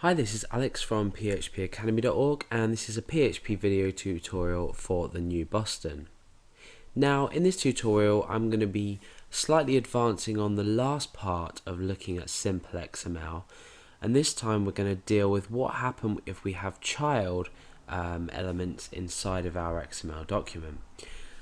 Hi, this is Alex from phpacademy.org, and this is a PHP video tutorial for the new Boston. Now, in this tutorial, I'm going to be slightly advancing on the last part of looking at simple XML, and this time we're going to deal with what happens if we have child elements inside of our XML document.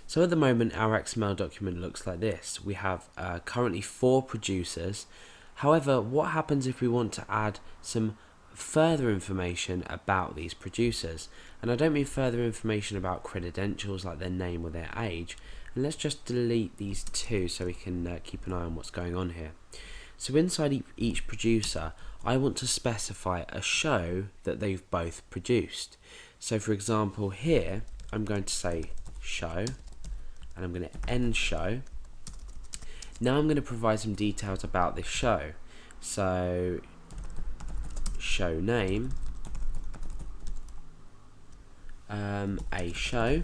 So at the moment, our XML document looks like this. We have currently 4 producers. However, what happens if we want to add some further information about these producers? And I don't mean further information about credentials like their name or their age. And let's just delete these 2 so we can keep an eye on what's going on here. So inside each producer, I want to specify a show that they've both produced. So for example here, I'm going to say show, and I'm going to end show. Now I'm going to provide some details about this show. So show name, a show,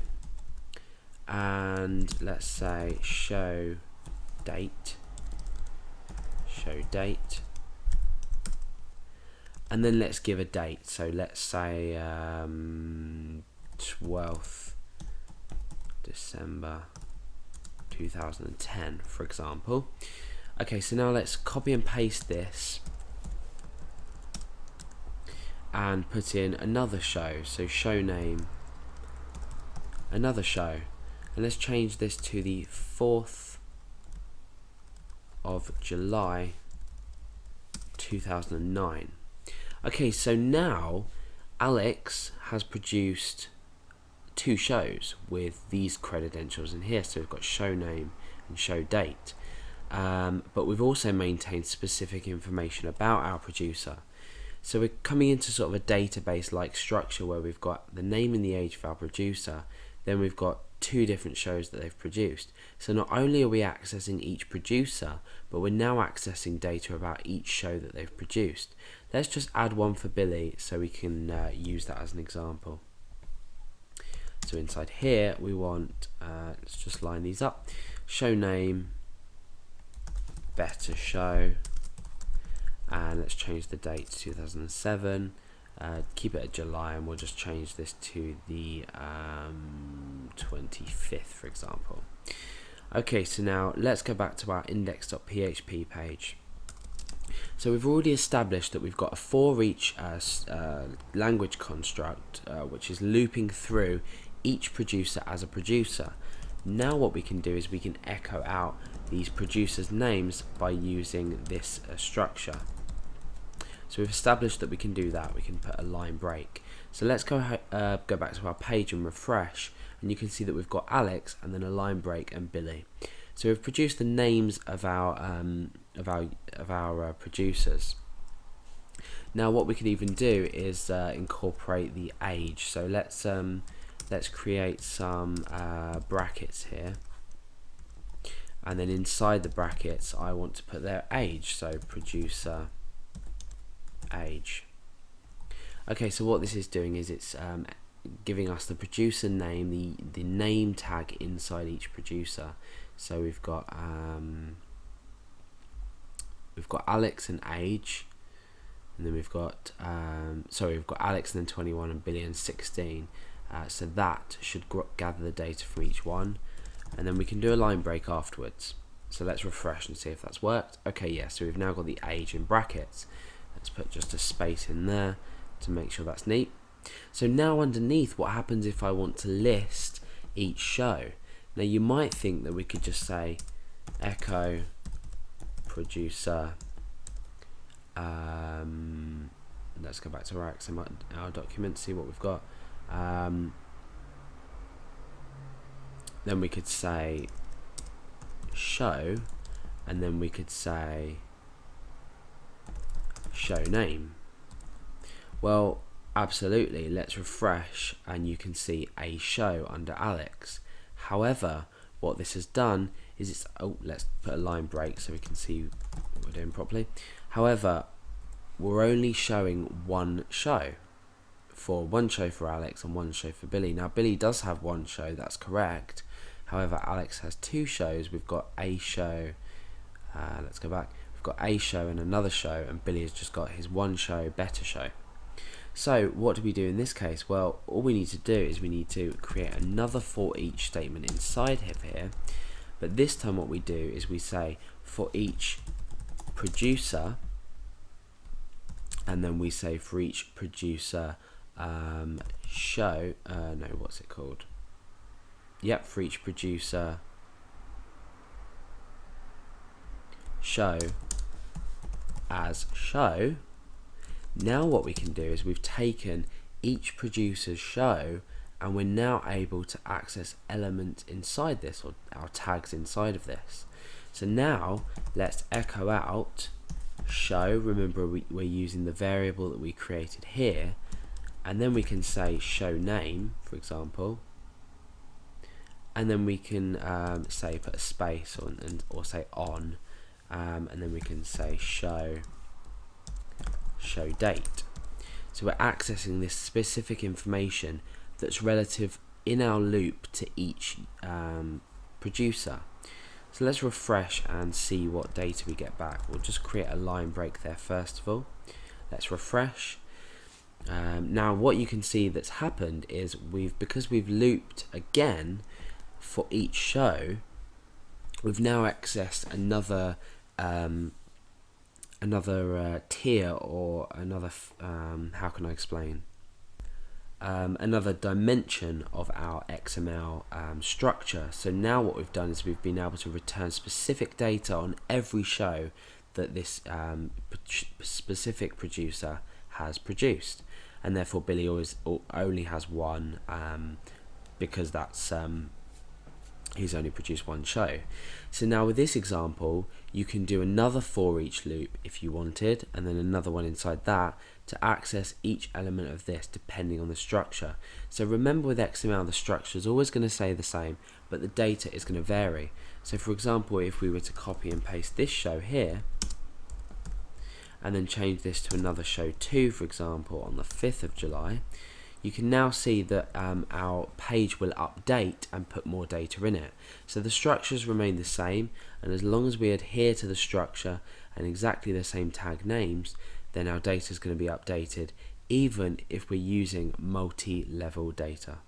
and let's say show date, and then let's give a date. So let's say 12th December 2010, for example. Okay, so now let's copy and paste this and put in another show. So show name, another show, and let's change this to the 4th of July 2009. Okay, so now Alex has produced 2 shows with these credentials in here. So we've got show name and show date, but we've also maintained specific information about our producer. So we're coming into sort of a database like structure where we've got the name and the age of our producer, then we've got 2 different shows that they've produced. So not only are we accessing each producer, but we're now accessing data about each show that they've produced. Let's just add one for Billy so we can use that as an example. So inside here we want, let's just line these up, show name, better show, and let's change the date to 2007, keep it at July, and we'll just change this to the 25th, for example. Okay, so now let's go back to our index.php page. So we've already established that we've got a for each language construct which is looping through each producer as a producer. Now what we can do is we can echo out these producers' names by using this structure. So we've established that we can do that. We can put a line break. So let's go back to our page and refresh, and you can see that we've got Alex and then a line break and Billy. So we've produced the names of our producers. Now what we can even do is incorporate the age. So let's create some brackets here, and then inside the brackets I want to put their age. So producer age. Okay, so what this is doing is it's giving us the producer name, the name tag inside each producer. So we've got Alex and age, and then we've got we've got Alex and then 21 and Billy and 16. So that should gather the data from each one, and then we can do a line break afterwards. So let's refresh and see if that's worked. Okay, yeah, so we've now got the age in brackets. Let's put just a space in there to make sure that's neat. So now underneath, what happens if I want to list each show? Now you might think that we could just say echo producer, let's go back to our XML document, see what we've got. Then we could say show, and then we could say show name. Well, absolutely, let's refresh and you can see a show under Alex. However, what this has done is it's, let's put a line break so we can see what we're doing properly. However, we're only showing one show for Alex and one show for Billy. Now Billy does have one show, that's correct. However, Alex has 2 shows. We've got a show, let's go back, we've got a show and another show, and Billy has just got his one show, better show. So what do we do in this case? Well, all we need to do is we need to create another for each statement inside here, but this time what we do is we say for each producer, and then we say for each producer show, no, what's it called? Yep, for each producer show as show. Now what we can do is we've taken each producer's show and we're now able to access elements inside this, or our tags inside of this. So now let's echo out show. Remember, we're using the variable that we created here, and then we can say show name, for example, and then we can say put a space or say on, and then we can say show date. So we're accessing this specific information that's relative in our loop to each producer. So let's refresh and see what data we get back. We'll just create a line break there first of all. Let's refresh. Now what you can see that's happened is because we've looped again for each show, we've now accessed another tier, or another how can I explain, another dimension of our XML structure. So now what we've done is we've been able to return specific data on every show that this specific producer has produced, and therefore Billy only has one, because that's he's only produced one show. So now with this example, you can do another for each loop if you wanted, and then another one inside that to access each element of this depending on the structure. So remember, with XML the structure is always going to stay the same, but the data is going to vary. So for example, if we were to copy and paste this show here and then change this to another show 2, for example, on the 5th of July, you can now see that our page will update and put more data in it. So the structures remain the same, and as long as we adhere to the structure and exactly the same tag names, then our data is going to be updated, even if we're using multi-level data.